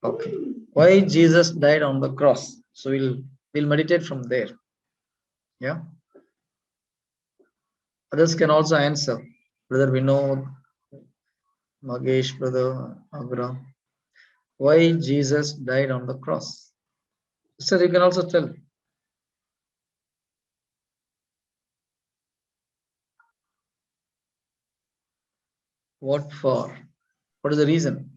Okay. Why Jesus died on the cross? So we'll meditate from there. Yeah. Others can also answer. Brother Vinod, Magesh, Brother Agra. Why Jesus died on the cross? Sir, you can also tell. What for? What is the reason?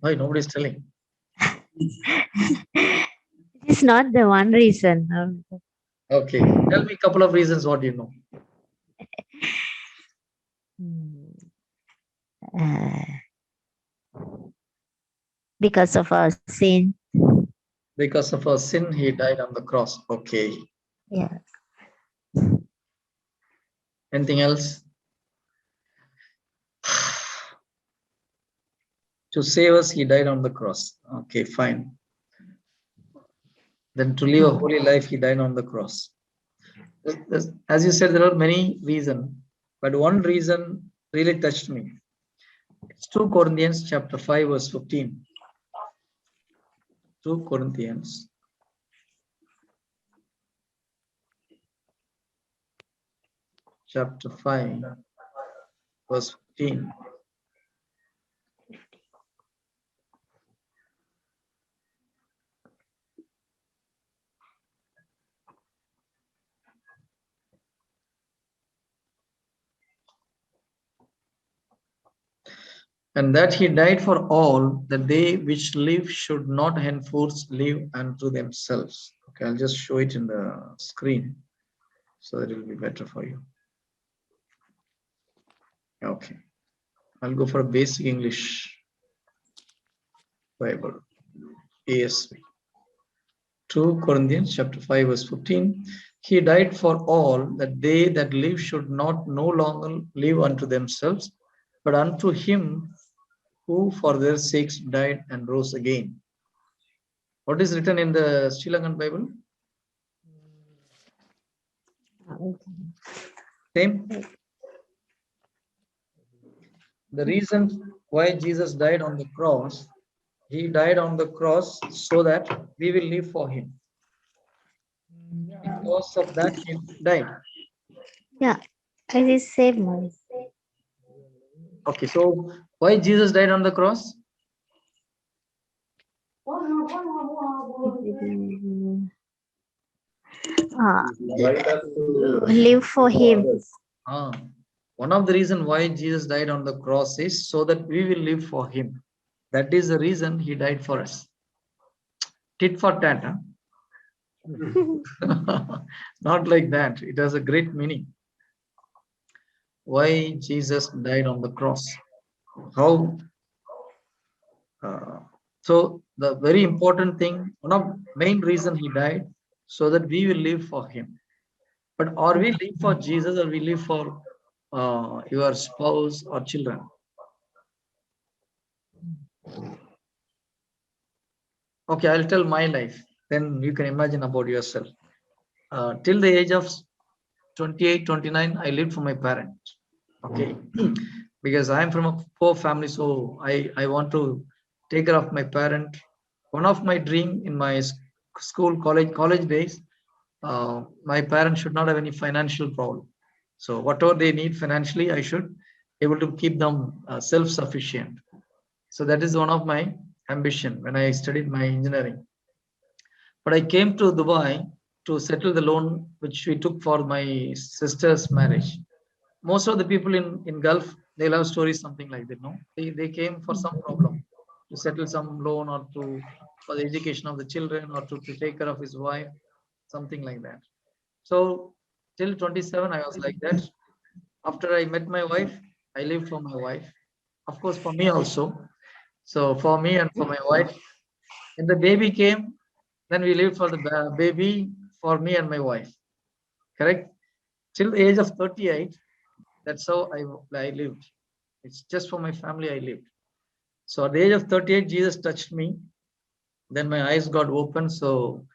Why nobody is telling? It is not the one reason. Okay. Tell me a couple of reasons what you know. Uh, because of our sin. Because of our sin, he died on the cross. Okay. Yeah. Anything else? To save us, he died on the cross. Okay, fine. Then to live a holy life, he died on the cross. As you said, there are many reasons, but one reason really touched me. It's 2 Corinthians chapter 5, verse 15. 2 Corinthians chapter 5, verse 15. And that he died for all, that they which live should not henceforth live unto themselves. Okay, I'll just show it in the screen so that it will be better for you. Okay, I'll go for a basic English Bible, ASV. 2 Corinthians chapter 5, verse 15. He died for all, that they that live should not no longer live unto themselves, but unto him who for their sakes died and rose again. What is written in the Sri Lankan Bible? Same. The reason why Jesus died on the cross, he died on the cross so that we will live for him. Because of that, he died. Yeah, it is same one. Okay, so why Jesus died on the cross? Uh, live for him. One of the reasons why Jesus died on the cross is so that we will live for him. That is the reason he died for us. Tit for tat. Huh? Not like that. It has a great meaning. Why Jesus died on the cross? How? So the very important thing, one of main reason he died, so that we will live for him. But are we live for Jesus or we live for your spouse or children? Okay, I'll tell my life. Then you can imagine about yourself. Till the age of 28, 29, I lived for my parents. Okay. Because I'm from a poor family, so I want to take care of my parent. One of my dream in my school, college days, my parents should not have any financial problem. So whatever they need financially, I should able to keep them self-sufficient. So that is one of my ambition when I studied my engineering. But I came to Dubai to settle the loan which we took for my sister's marriage. Most of the people in Gulf, they love stories something like that. No, they came for some problem to settle some loan or to for the education of the children or to take care of his wife, something like that. So till 27, I was like that. After I met my wife, I lived for my wife. Of course, for me also. So for me and for my wife, when the baby came, then we lived for the baby, for me and my wife. Correct? Till the age of 38, that's how I lived. It's just for my family I lived. So at the age of 38, Jesus touched me. Then my eyes got open. So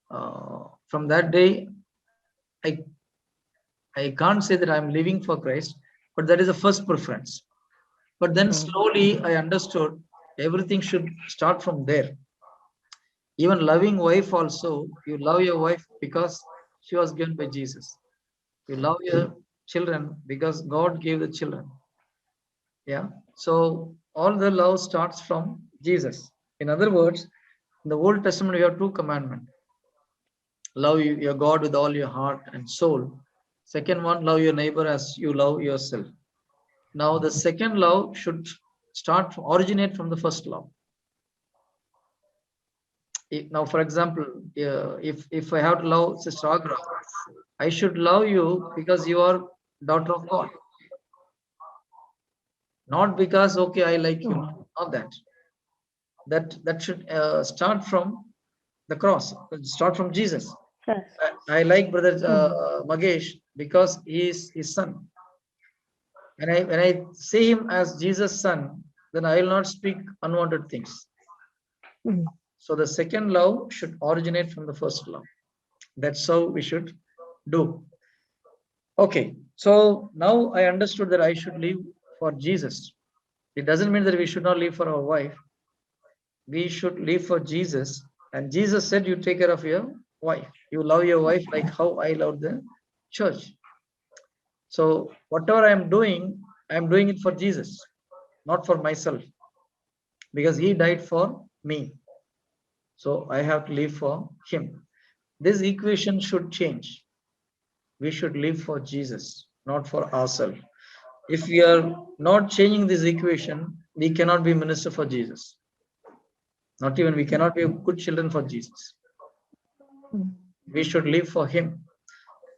from that day, I I can't say that I'm living for Christ, but that is the first preference. But then slowly I understood everything should start from there. Even loving wife also, you love your wife because she was given by Jesus. You love your children because God gave the children. Yeah. So all the love starts from Jesus. In other words, in the Old Testament, we have two commandments. Love your God with all your heart and soul. Second one, love your neighbor as you love yourself. Now the second love should originate from the first love. Now, for example, if I have to love Sister Agra, I should love you because you are daughter of God. Not because, okay, I like you. Not that. That should start from the cross, start from Jesus. I like Brother Magesh because he is his son. When I see him as Jesus' son, then I will not speak unwanted things. So the second love should originate from the first love. That's how we should do. Okay, so now I understood that I should live for Jesus. It doesn't mean that we should not live for our wife. We should live for Jesus. And Jesus said, you take care of your wife. You love your wife like how I love the church. So whatever I'm doing it for Jesus, not for myself, because he died for me. So I have to live for him. This equation should change. We should live for Jesus, not for ourselves. If we are not changing this equation, we cannot be minister for Jesus. Not even we cannot be good children for Jesus. We should live for him.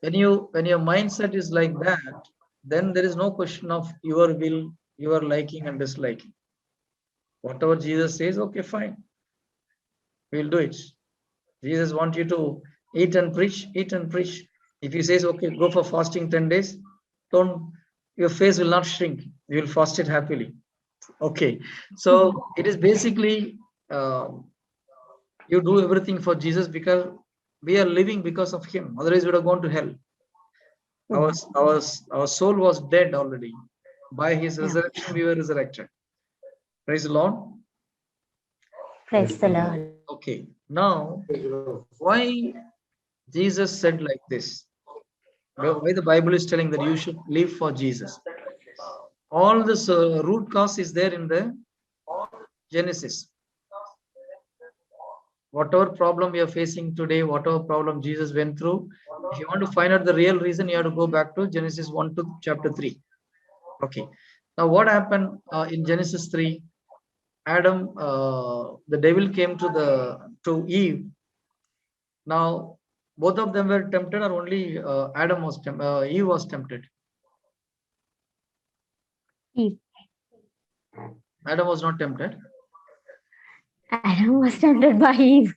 When your mindset is like that, then there is no question of your will, your liking and disliking. Whatever Jesus says, okay, fine. We'll do it. Jesus wants you to eat and preach, eat and preach. If he says, okay, go for fasting 10 days, your face will not shrink. You will fast it happily. Okay. So it is basically you do everything for Jesus because we are living because of him. Otherwise, we would have gone to hell. Our soul was dead already. By his resurrection, we were resurrected. Praise the Lord. Praise the Lord. Okay. Now, why Jesus said like this? Why the Bible is telling that you should live for Jesus? All this root cause is there in the Genesis. Whatever problem we are facing today, whatever problem Jesus went through, if you want to find out the real reason, you have to go back to Genesis 1 to chapter 3. Okay. Now, what happened in Genesis 3? Adam, the devil came to Eve. Now, both of them were tempted, or only Eve was tempted? Eve. Adam was not tempted. Adam was tempted by Eve.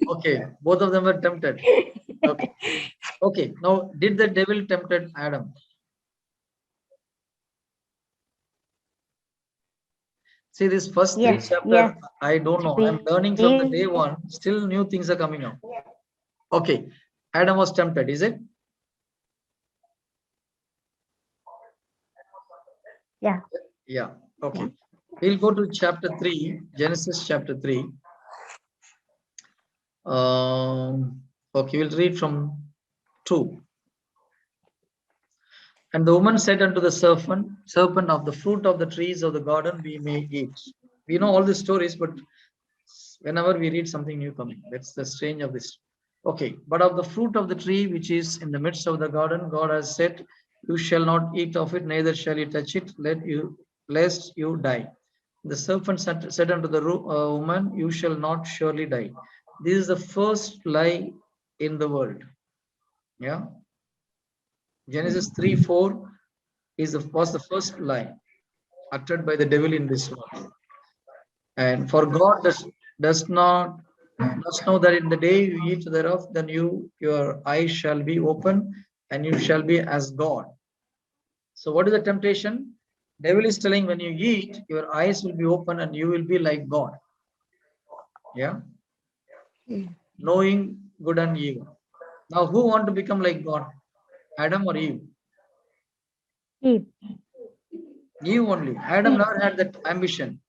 Okay, both of them were tempted. Okay. Okay. Now, did the devil tempted Adam? See, this first chapter, I don't know. I'm learning from the day one. Still new things are coming out. Okay. Adam was tempted, is it? Yeah. Yeah. Okay. We'll go to chapter 3, Genesis chapter 3. Okay, we'll read from 2. And the woman said unto the serpent, of the fruit of the trees of the garden we may eat. We know all the stories, but whenever we read something new coming, that's the strange of this. Okay, but of the fruit of the tree which is in the midst of the garden, God has said, you shall not eat of it, neither shall you touch it, lest you die. The serpent said unto the woman, you shall not surely die. This is the first lie in the world. Yeah. Genesis 3:4 was the first lie uttered by the devil in this world. And for God does know that in the day you eat thereof, then your eyes shall be open and you shall be as God. So what is the temptation? Devil is telling when you eat, your eyes will be open and you will be like God. Yeah. Knowing good and evil. Now, who want to become like God? Adam or Eve? Eve. Eve only. Adam never had that ambition.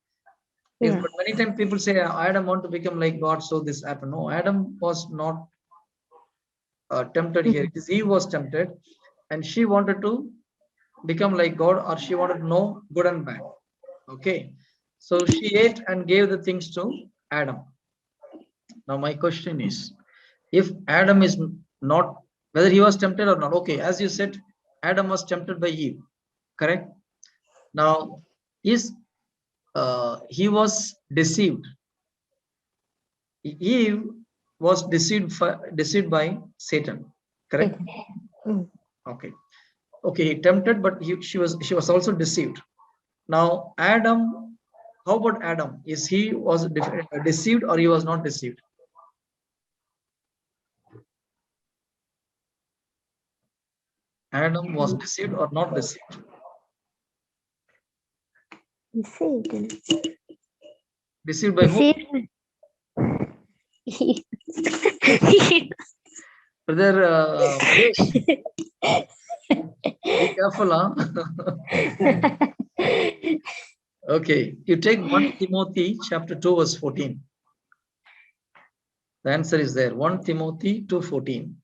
Yes, Yeah. but many times people say Adam want to become like God, so this happened. No, Adam was not tempted here. It is Eve was tempted, and she wanted to become like God, or she wanted to know good and bad. Okay, so she ate and gave the things to Adam. Now my question is, if Adam is not, whether he was tempted or not. Okay, as you said, Adam was tempted by Eve, correct? Now, is he was deceived? Eve was deceived by Satan, correct? Mm. Okay, okay, he tempted, but she was also deceived. Now, Adam, how about Adam? Is he was deceived or he was not deceived? Adam was deceived or not deceived? Deceived. Deceived by whom? Deceived. Brother Mahesh, be careful, huh? Okay, you take 1 Timothy chapter 2 verse 14. The answer is there. 1 Timothy 2:14.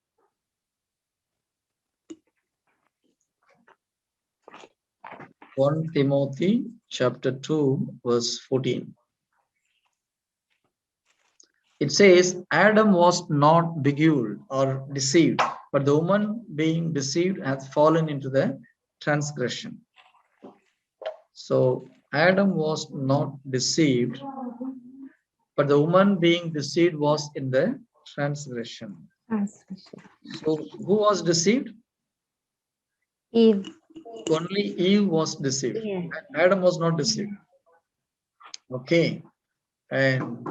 One Timothy chapter 2 verse 14. It says, Adam was not beguiled or deceived, but the woman being deceived hath fallen into the transgression. So Adam was not deceived, but the woman being deceived was in the transgression. So who was deceived? Eve. Only Eve was deceived. Yeah. Adam was not deceived. Okay. And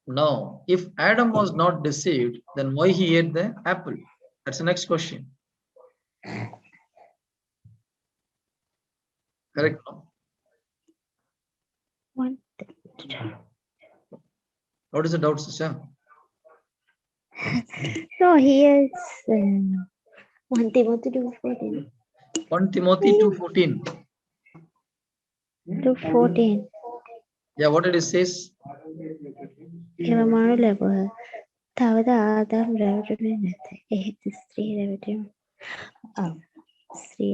now, if Adam was not deceived, then why he ate the apple? That's the next question. Correct? No? One. What is the doubt, sister? No, here's 1 Timothy 2:14. 1 Timothy 2:14. 2:14. Yeah, what did it says? ඒවමානු ලැබුව. තවද ආදාම් රැවටුනේ නැත. එහෙත් ස්ත්‍රී රැවටීම. ස්ත්‍රී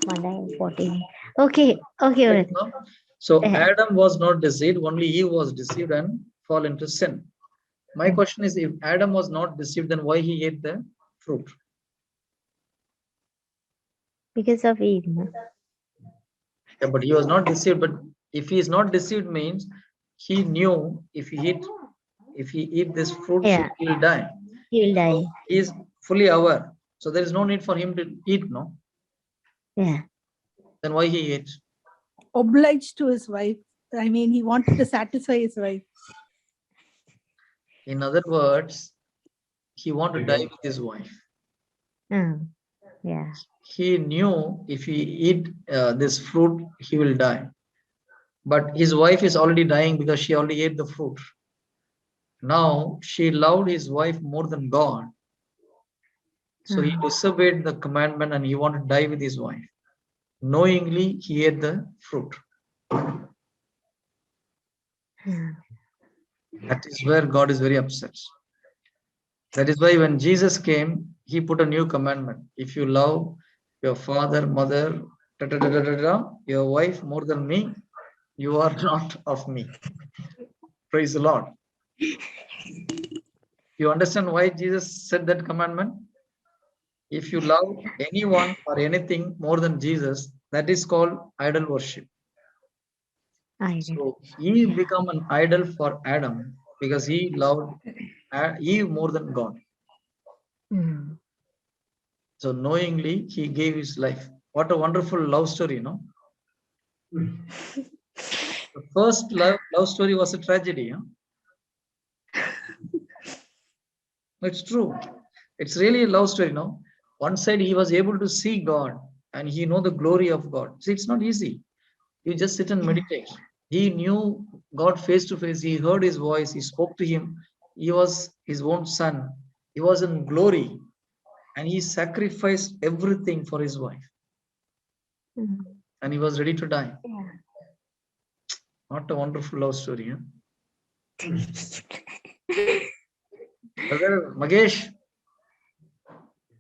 මඩ 14. Okay. Okay. All right. So Adam was not deceived, only Eve was deceived and fall into sin. My question is, if Adam was not deceived, then why he ate the fruit? Because of Eve. No? Yeah, but he was not deceived. But if he is not deceived, means he knew if he eat this fruit, Yeah. he will die. He will die. So he is fully aware. So there is no need for him to eat, no? Yeah. Then why he ate? Obliged to his wife. I mean, he wanted to satisfy his wife. In other words, he wanted to die with his wife. Yeah. He knew if he eat this fruit, he will die. But his wife is already dying because she already ate the fruit. Now she loved his wife more than God. So he disobeyed the commandment and he wanted to die with his wife. Knowingly, he ate the fruit. That is where God is very upset. That is why when Jesus came, he put a new commandment. If you love your father, mother, your wife more than me, you are not of me. Praise the Lord. You understand why Jesus said that commandment? If you love anyone or anything more than Jesus, that is called idol worship. So he became an idol for Adam because he loved Eve more than God. So knowingly, he gave his life. What a wonderful love story, no? The first love story was a tragedy. Huh? It's true. It's really a love story, no? One side, he was able to see God and he know the glory of God. See, it's not easy. You just sit and meditate. He knew God face to face. He heard his voice. He spoke to him. He was his own son. He was in glory. and he sacrificed everything for his wife, and he was ready to die. Yeah. What a wonderful love story, huh? Brother Magesh,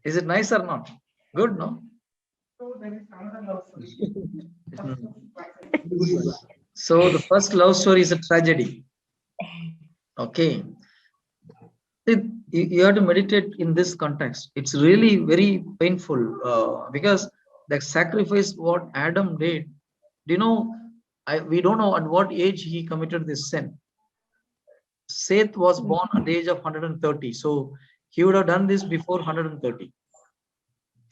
is it nice or not? Good, no? So the first love story is a tragedy. Okay. You have to meditate in this context. It's really very painful because the sacrifice what Adam did. Do you know? We don't know at what age he committed this sin. Seth was born at the age of 130, so he would have done this before 130,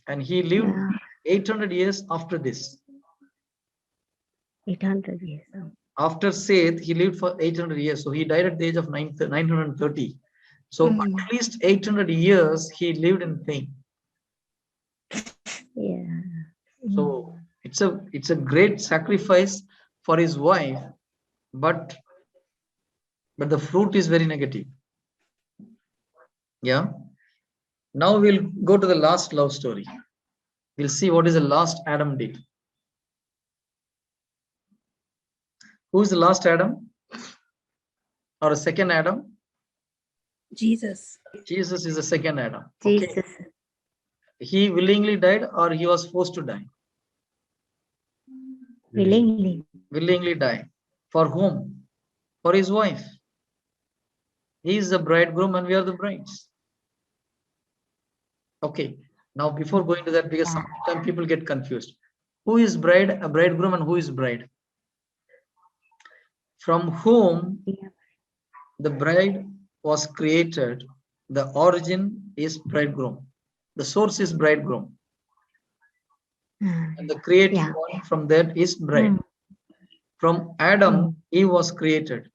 and he lived 800 years after this. 800 years. After Seth, he lived for 800 years, so he died at the age of 930. So at least 800 years he lived in pain. Yeah. So it's a great sacrifice for his wife, but the fruit is very negative. Yeah. Now we'll go to the last love story. We'll see what is the last Adam did. Who is the last Adam? Or a second Adam? Jesus. Jesus is the second Adam. Okay. Jesus. He willingly died or he was forced to die? Willingly. Willingly die. For whom? For his wife. He is the bridegroom and we are the brides. Okay. Now before going to that, because sometimes people get confused. Who is bride, a bridegroom, and who is bride? From whom the bride was created, the origin is bridegroom. The source is bridegroom. And the created one from that is bride. From Adam, Eve was created.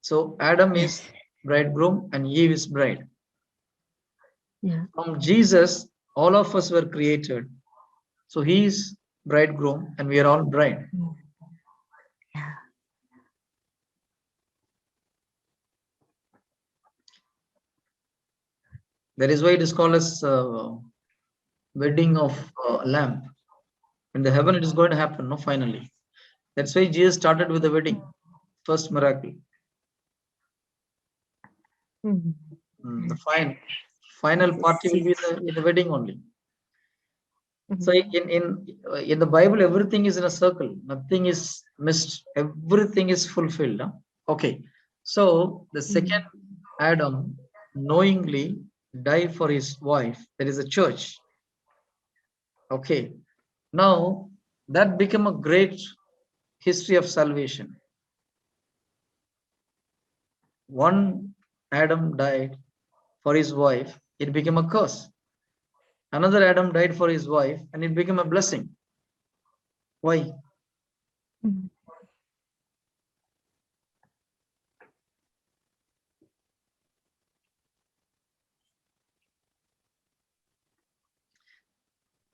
So Adam is bridegroom and Eve is bride. From Jesus, all of us were created. So he is bridegroom and we are all bride. That is why it is called as wedding of lamb. In the heaven, it is going to happen, no, finally. That's why Jesus started with the wedding, first miracle. The final party will be in the wedding only. So in the Bible, everything is in a circle. Nothing is missed. Everything is fulfilled. Huh? Okay. So the second Adam knowingly died for his wife. That is the church. Okay. Now that became a great history of salvation. One Adam died for his wife. It became a curse. Another Adam died for his wife and it became a blessing. Why?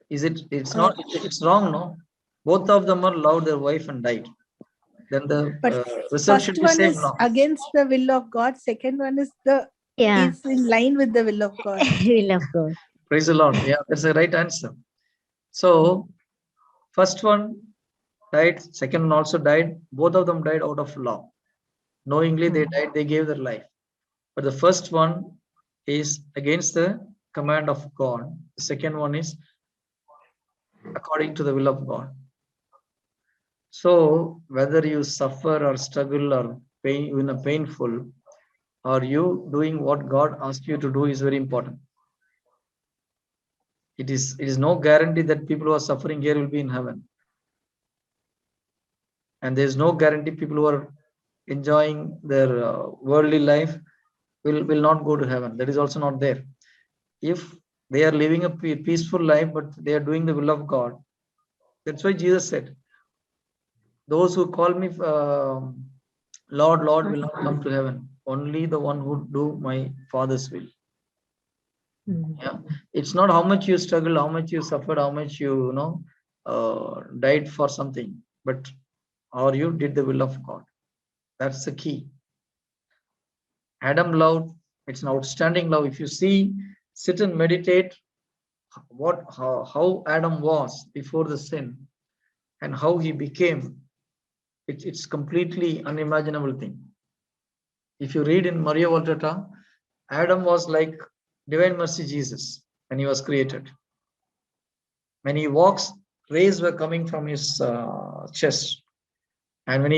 It's wrong, no? Both of them are loved their wife and died. Then the result should be first one same, is no? against the will of God. Second one is is in line with the will of God. Will of God. Praise the Lord. Yeah, that's the right answer. So first one died, second one also died. Both of them died out of love. Knowingly they died, they gave their life. But the first one is against the command of God. The second one is according to the will of God. So whether you suffer or struggle or painful, or you doing what God asked you to do is very important. It is no guarantee that people who are suffering here will be in heaven. And there is no guarantee people who are enjoying their worldly life will not go to heaven. That is also not there. If they are living a peaceful life, but they are doing the will of God, that's why Jesus said, those who call me Lord, Lord will not come to heaven. Only the one who do my Father's will. Yeah, it's not how much you struggled, how much you suffered, how much you died for something, but or you did the will of God. That's the key. Adam loved, it's an outstanding love. If you see sit and meditate how Adam was before the sin and how he became, it's completely unimaginable thing. If you read in Maria Volterra, Adam was like Divine Mercy Jesus when he was created. When he walks, rays were coming from his chest. And when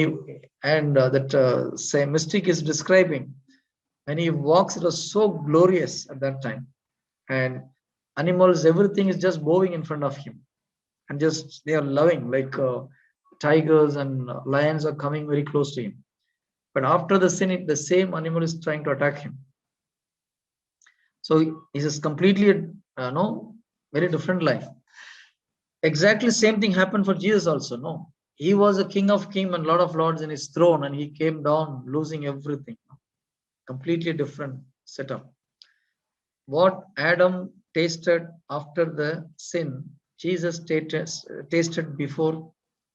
that same mystic is describing, when he walks, it was so glorious at that time. And animals, everything is just bowing in front of him. And just they are loving, like tigers and lions are coming very close to him. But after the sin, the same animal is trying to attack him. So this is completely very different life. Exactly same thing happened for Jesus also. No, he was a king of kings and Lord of lords in his throne, and he came down losing everything. Completely different setup. What Adam tasted after the sin, Jesus tasted before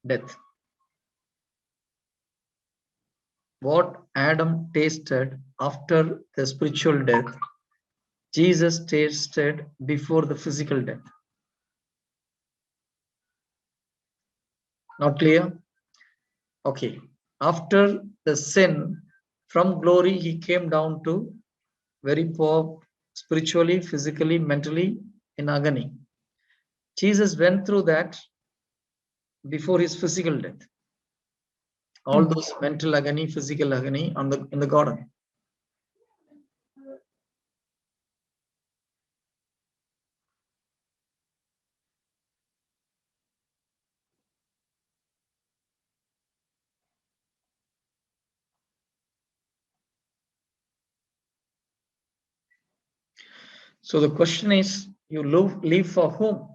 death. What Adam tasted after the spiritual death, Jesus tasted before the physical death. Not clear? Okay. After the sin, from glory, he came down to very poor spiritually, physically, mentally, in agony. Jesus went through that before his physical death. All those mental agony, physical agony in the garden. So the question is, you live for whom?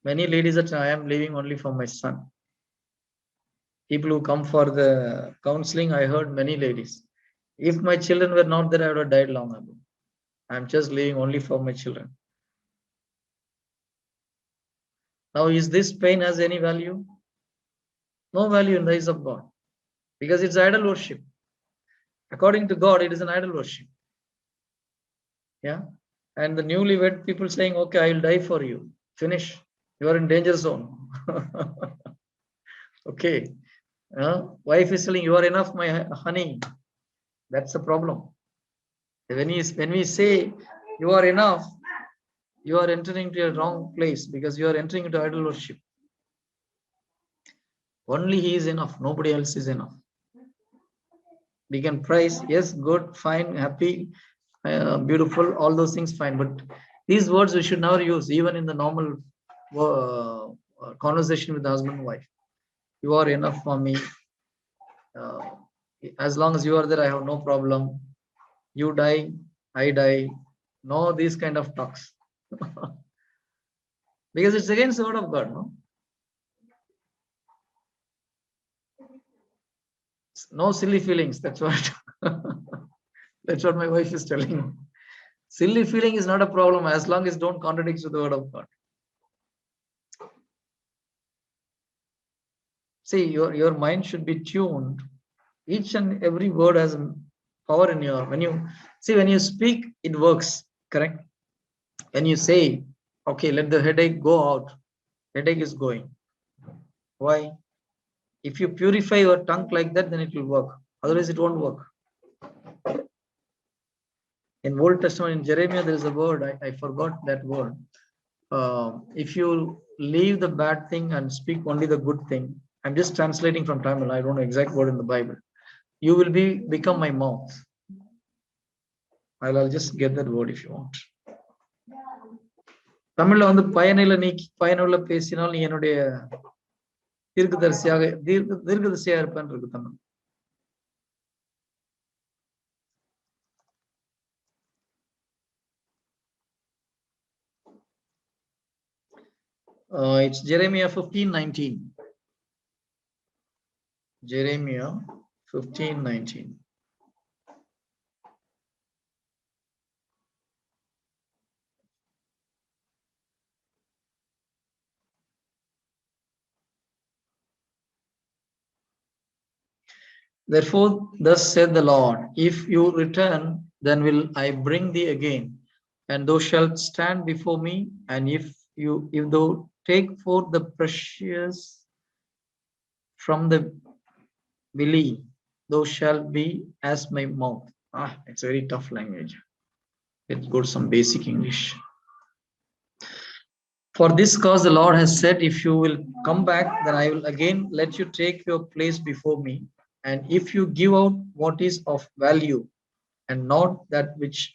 Many ladies that I am living only for my son. People who come for the counseling, I heard many ladies. If my children were not there, I would have died long ago. I'm just living only for my children. Now, is this pain has any value? No value in the eyes of God, because it's idol worship. According to God, it is an idol worship. Yeah. And the newlywed people saying, okay, I will die for you. Finish. You are in danger zone. Okay. Wife is telling, you are enough, my honey. That's the problem. When we say you are enough, you are entering to a wrong place, because you are entering into idol worship. Only he is enough. Nobody else is enough. We can praise, yes, good, fine, happy, beautiful, all those things, fine. But these words we should never use, even in the normal conversation with the husband and wife. You are enough for me. As long as you are there, I have no problem. You die, I die. No, these kind of talks. Because it's against the word of God, no? No silly feelings. That's what that's what my wife is telling. Silly feeling is not a problem as long as don't contradict with the word of God. See, your mind should be tuned. Each and every word has power in your, when you speak, it works, correct? When you say, okay, let the headache go out, headache is going. Why? If you purify your tongue like that, then it will work. Otherwise, it won't work. In Old Testament, in Jeremiah, there is a word, I forgot that word. If you leave the bad thing and speak only the good thing, I'm just translating from Tamil, I don't know exact word in the Bible. You will become my mouth. I'll just get that word if you want. தமிழ்ல வந்து பயனில நீக்கி பயனுள்ள பேசினால் நீ என்னுடைய தீர்க்கதரிசியா இருப்பேன் இருக்கு Tamil. It's Jeremiah 15:19. Jeremiah 15:19. Therefore, thus said the Lord, if you return, then will I bring thee again and thou shalt stand before me, and if thou take forth the precious from the belly, thou shalt be as my mouth. It's a very tough language. Let's go to some basic English. For this cause the Lord has said, if you will come back, then I will again let you take your place before me. And if you give out what is of value and not that which